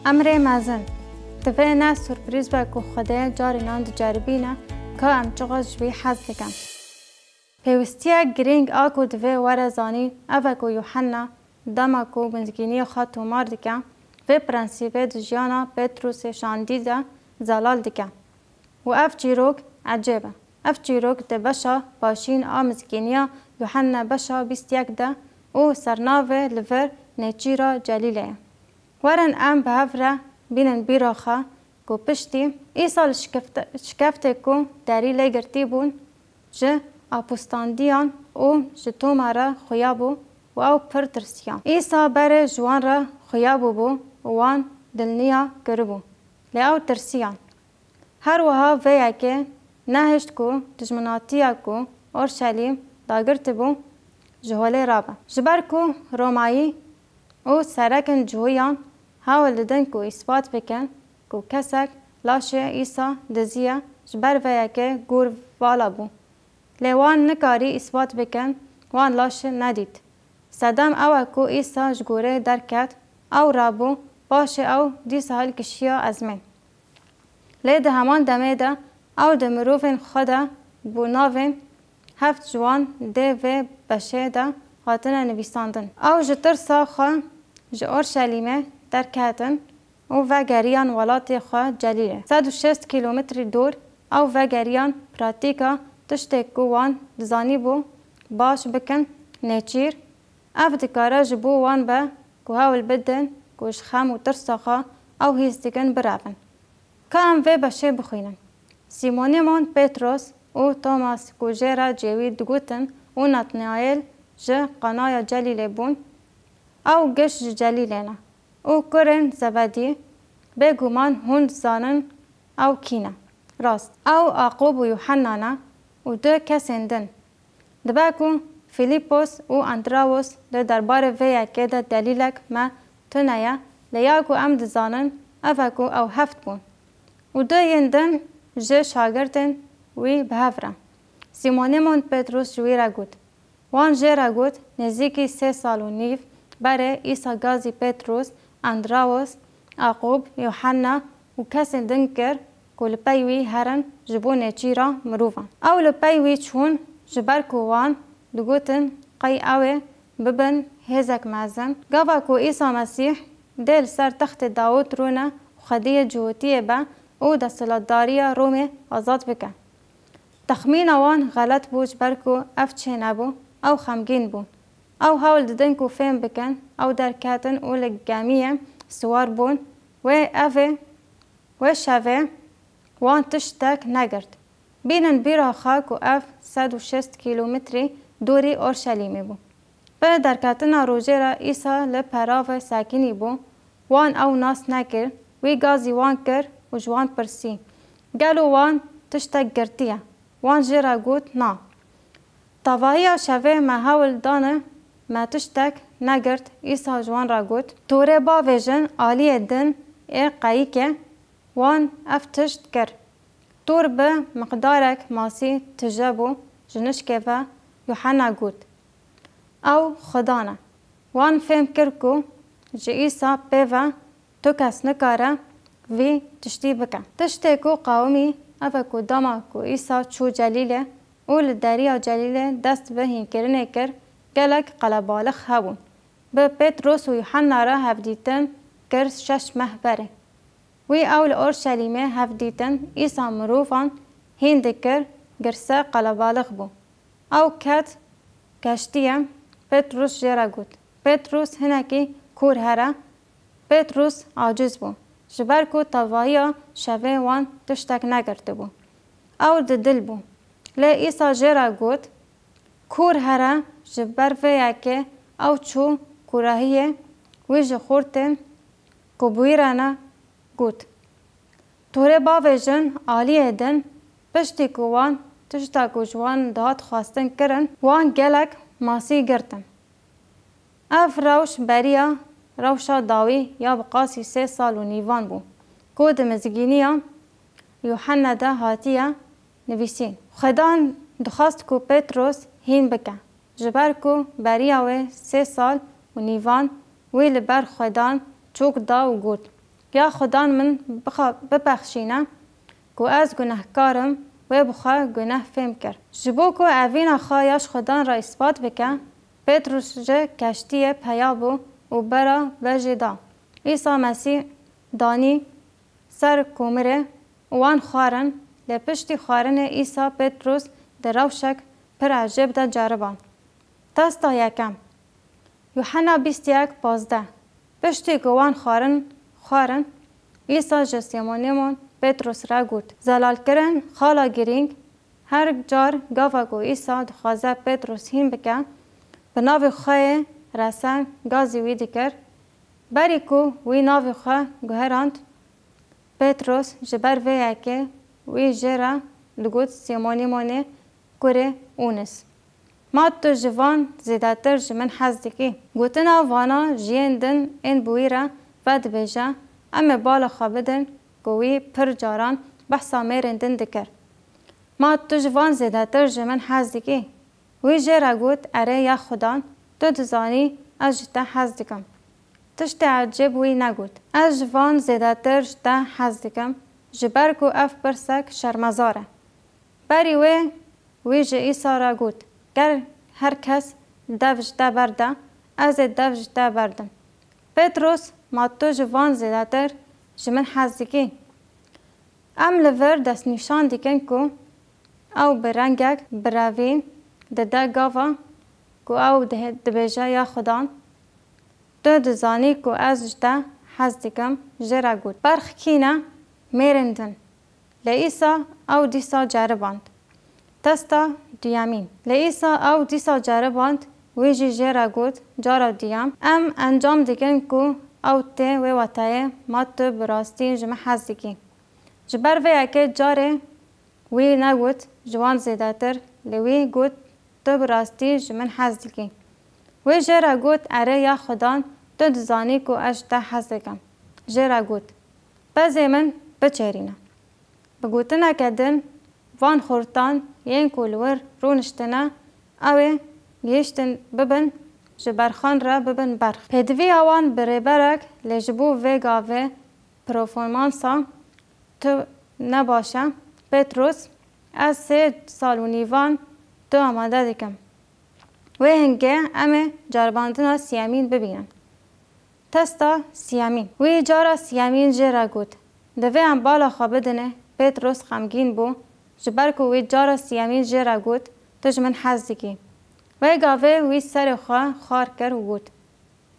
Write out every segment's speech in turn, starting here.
امر مازن تفه نه سورپریز با که خدا جاری ناند جاربینه که ام چقدر جوی حز دکم. پیوستیا گرینگ آکو تفه ورزانی اوه که یوحنا دما که بنزگینی خاطو مار دکم و پرنسیبه دجیانا پتروس شاندیده زلال دکم. و اف چیروک عجیبه. اف چیروک ده بشا باشین آمزگینیا یوحنا بشا 21 ده او سرناوه لور نیچیرا جلیله. ورن ام به هفره بینن بیراخه که پشتی ای سال شکفته که داری لگرتی بون جه اپوستاندیان او جتوما را خویابو و او پر ترسیان. ایسا بره جوان را خویابو بو وان دلنیا کربو لی او ترسیان. هر وها ویا که نهشت که دجمناتیا که اورشلیم داگرت بو جهوله رابا. جبر که رومایی او سرکن جویان هاول ددن که اثبات بکن که کسک لاشه ایسا دزیه جبر ویا که گور والا بو. لیوان نکاری اثبات بکن وان لاشه ندید. صدام او که ایسا جگوره درکت او رابو باشه او دی سال کشیا ازمه. لید همان دمه ده او دمروفن خدا بوناوین هفت جوان ده و بشه ده خاطنه نویساندن. او جتر ساخوا جه اورشلیمه درکتن او وگریان ولات خواه جلیله. 160 کیلومتر دور او وگریان پراتیکا تشته کوان دزانی بو باش بکن نیچیر اف دکاره جبو وان با که هاول بدن کش خم و ترساخا او هیستگن برابن. که ام و بشه بخوینن. سیمونیمون پتروس او توماس کوجرا جوید دگوتن و نتنائیل جه قنایا جلیله بون او گش جلیلینا. او کرن زبدی بگومان هند زانن او کینا. راست او آقوب و یوحنانا و دو کسندن. دباکو فیلیپوس و اندراوس ده درباره ویا که ده دلیلک ما تنایا لیاکو ام دزانن افاکو او هفت بون. و دو یندن جه شاگردن وی بهفره. سیمونیمون پتروس جوی را گود. وان جه را گود نزدیکی 3 سال و نیف بره ایسا گازی پتروس، اندراوس، آقوب، یوحنا و کسندن کر که لپیوی هرن جبو نیچیرا مروفان. او لپیوی چون جبرکو وان دگوتن قی اوه ببن هزک مازن. گاوا که ایسا مسیح دل سر تخت داود رونه خدیه جوتیه با او دا سلطداریا رومه آزاد بکن. تخمین وان غلط بوج برکو اف چه نبو او خمگین بون. او حاول ددن کو فهم بکن او در کاتن او لگامیه سوار بون و اوه و شوه وان تشتک نگرد. بینن بیرا خاک و اف 160 کیلومتری دوری اورشلیمی بون. به در کاتن روژه را ایسا لپراو ساکنی بون وان او ناس نکر وی گازی وان کر و جوان پرسی. گلو وان تشتک گرتیه. وان جرا گود نا. تواهی شوه ما حاول دانه ما تشتک نگرد ایسا جوان را گود. توره با ویژن آلی دن قایی که وان اف تشت کر. تور به مقدارک ماسی تجابو جنشکه و یوحنا گود. او خدانه. وان فهم کرکو جه ایسا پیوه تو کس نکاره وی تشتی بکن. تشتی کو قومی اوه کو داما کو ایسا چو جلیله او لداریا جلیله دست به هین کرنه کر گلک قلبالخ هبون. به پتروس و یوحنا را هفدیتن کر 6 ماه بره. وی اول اورشلیمه هفدیتن ایسا مروفان هین دکر گرسه قلبالخ بو. او کت کشتیم پتروس جرا گود. پتروس هنکی کور هره. پتروس عاجز بو. جبر کو تواهی شوه وان تشتک نگرده بو. او دل بو. لی ایسا جرا گود کور هره جبر ویا که او چو کوراهیه وی جخورتن کبویرانه گود. توره با ویژن آلیه دن پشتی که وان تشتاکو جوان دهات خواستن کرن وان گلک ماسی گرتن. اف روش بریا روشا داوی یا بقاسی 3 سال و نیوان بو. کود مزگینیا یوحنا ده هاتیه نویسین. خدان دخواست که پتروس هین بکن. جبر که بریا و 3 سال و نیوان وی لبر خدان چوک دا و گود. یا خدا من ببخشینه کو از گناهکارم و بخوا گناه فهم کرد. جبو کو اوین خایش خدا را اثبات بکن پتروس جه کشتی پیابو و برا وجدا. عیسی مسیح دانی سر کومره وان خارن لپشتی خارن عیسی پتروس در روشک پر عجب دا جربان. تاستا یکم یوحنا 21:15 پشتی گوان خارن عیسی جسیمونیمون پتروس را گوت زلال کرن خالا گرینگ هر جار گاوا گو عیسی دخوازه پتروس هین بکن به ناو خواه رسن گازی ویدی کر بری کو وی ناو خواه گوهراند پتروس جبر ویه که وی جرا لگوت سیمونیمونه کره اونس. ما تو جوان زیادتر جمن حزدکی گوتنا وانا جیندن این بویرا ود بیجا اما بالا خوابدن گوی پر جاران بحثا میرندن دکر. ما تو جوان زیادتر جمن حزدکی وی جرا گوت اره یا خدان تو دزانی از جتا حزدکم. تشت عجب وی نگوت از جوان زیادتر جتا حزدکم جبر کو اف برسک شرمزاره. بری وی جه ایسا را گوت گر هر کس دوجتا برده از دوجتا بردم. پتروس ما تو جوان زیادتر جمن حزدکی ام لور دست نشان دیکن کو او برنگک براوین ده گاوا کو او ده دبیجا یا خدان تو دزانی کو از جتا حزدکم جرا گوت برخ کینا میرندن لیسا او دیسا جرباند. تستا دیامین لیسا او دیسا جرباند ویجی جرا گوت جارا دیام ام انجام دیگن کو او ته و وطایه ما تو براستی جمع حزدکی جبر ویا که جاره وی نگوت جوان زیداتر لوی گوت تو براستی جمع حزدکی وی جرا گوت اره یا خدان تو دزانی کو اشتا حزدکم جرا گوت بزی من بچرینه بگوتنا کدن وان خورتان ین کولور رونشتنا اوه گیشتن ببن جبرخان را ببن برخ. پدوی آوان بریبرک لجبو وگاوه پروفورمانسا تو نباشه پتروس از 3 سال و نیوان تو آماده دکم و هنگه امه جرباندنا سیامین ببینن. تستا سیامین وی جارا سیامین جرا گود دوی هم بالا خوابدنه پتروس خمگین بو جبرکو وی جارا سیامین جرا گود تو جمن حزدکی وی گاوه وی سر خواه خار کر و گود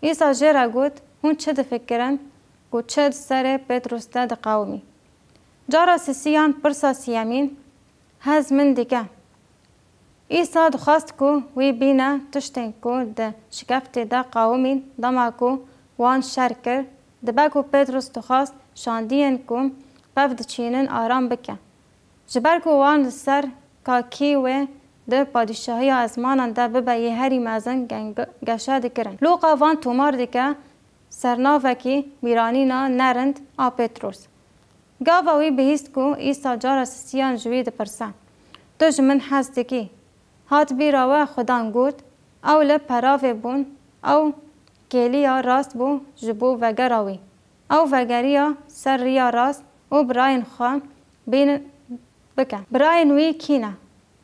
ایسا جرا گود هون چه دفکرن گو چه سر پتروس ده قومی جارا سیان پرسا سیامین هز من دیگه ایسا دخواست کو وی بینا تشتن کو ده شکفت ده قومین دما کو وان شرکر دباکو پتروس دخواست شاندین کو بفد چینن آرام بکن جبر کو وان سر کاکی و ده پادشاهی ازمانان ده ببایی هری مازن گشا دکرن لوقا وان تومار دکه سرناوکی میرانینا نرند آ پتروس گاوا وی بهیست کو ایسا جارا سیان جوی ده پرسن تو جمن حزدکی هات بیراوه خدان گوت او لپراوه بون او کلیا راست بو جبو وگراوی او وگریا سر ریا راست او براین خواه بین بکن براین وی کینا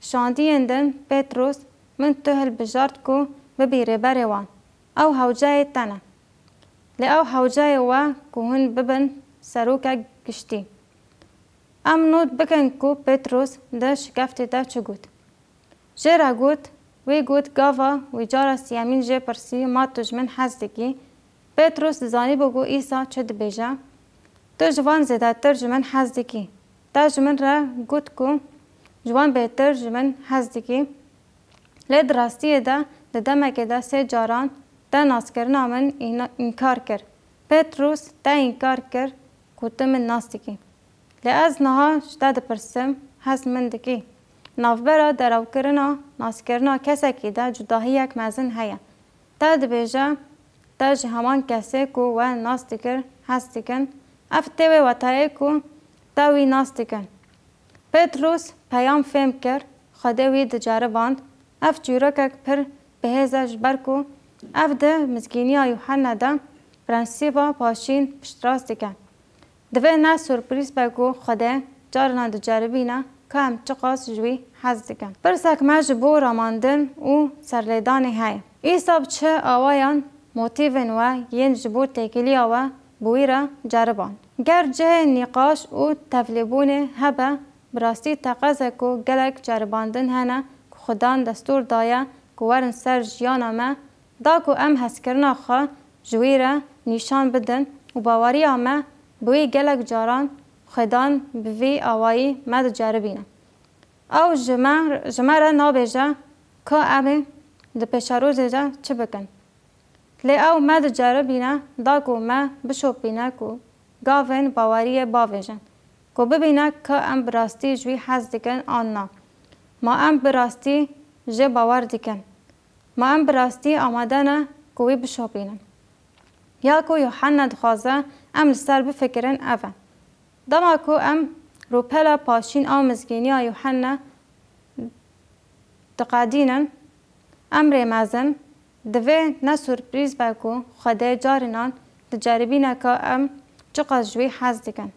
شاندیندن پتروس من تهل بجارت کو ببیره بروان او هوجای تنه لی او هوجای و کوهن ببن سروکا گشتی ام نوت بکن کو پتروس ده شکفت ده چه گوت جرا گوت وی گوت گاوا وی جارا سیامین جه پرسی ما تجمن حزدکی پتروس زانی بگو ایسا چه دبیجا تو جوان زیداتر جمن حزدکی تا جمن را گوت کو جوان بهتر جمن حزدکی لید راستی ده دمک ده 3 جاران ده ناس کرنا من انکار کرد پتروس ده انکار کرد کوت من ناستکی لی از نها شده پرسم حز من دکی نافبرا دراو کرنا ناس کرنا کسی که ده جداهی یک مزن هیا تا دبیجا تا جهمان کسی کو و ناس دکر حز دکن افته و وطایه کو تا وی ناس دکن پتروس پیام فهم کرد خدا وی دجاره باند اف جورکک پر بهزش برکو اف ده مزگینی یوحنا ده پرنسیبا پاشین پشتراس دکن دوی نه سورپریز بگو خدا جارنا دجاربینا که هم چقاس جوی حز دکن. پرسک ما جبو راماندن و سرلیدانی های. ایساب چه آوایان موتیون و ین جبو تکیلی آوا بویرا جربان. گر جه نقاش و تفلیبون هبه براستی تقاضه کو گلک جرباندن هنه که خدان دستور دایا که ورن سر جیانا ما دا که ام هسکرنا خواه جویرا نشان بدن و باوری آمه بوی گلک جاران خدان بوی آوایی مد جربینه. او جمره نابیجه که امه ده پیشاروزه جه چه بکن. لی او مد جربینه دا که ما بشوپینه که گاوین باوری باویجن. که ببینه که ام براستی جوی حز دکن آن نا. ما ام براستی جه باور دکن. ما ام براستی آماده نه که وی بشوپینه. یا که یوحنا دخوازه ام لسر بفکرن اوه. دما که ام روپلا پاشین آو مزگینی یوحنا دقادینن ام ریمازن دوی نه سورپریز بگو خدا جارنان دجاربینه که ام چقدر جوی حز دکن.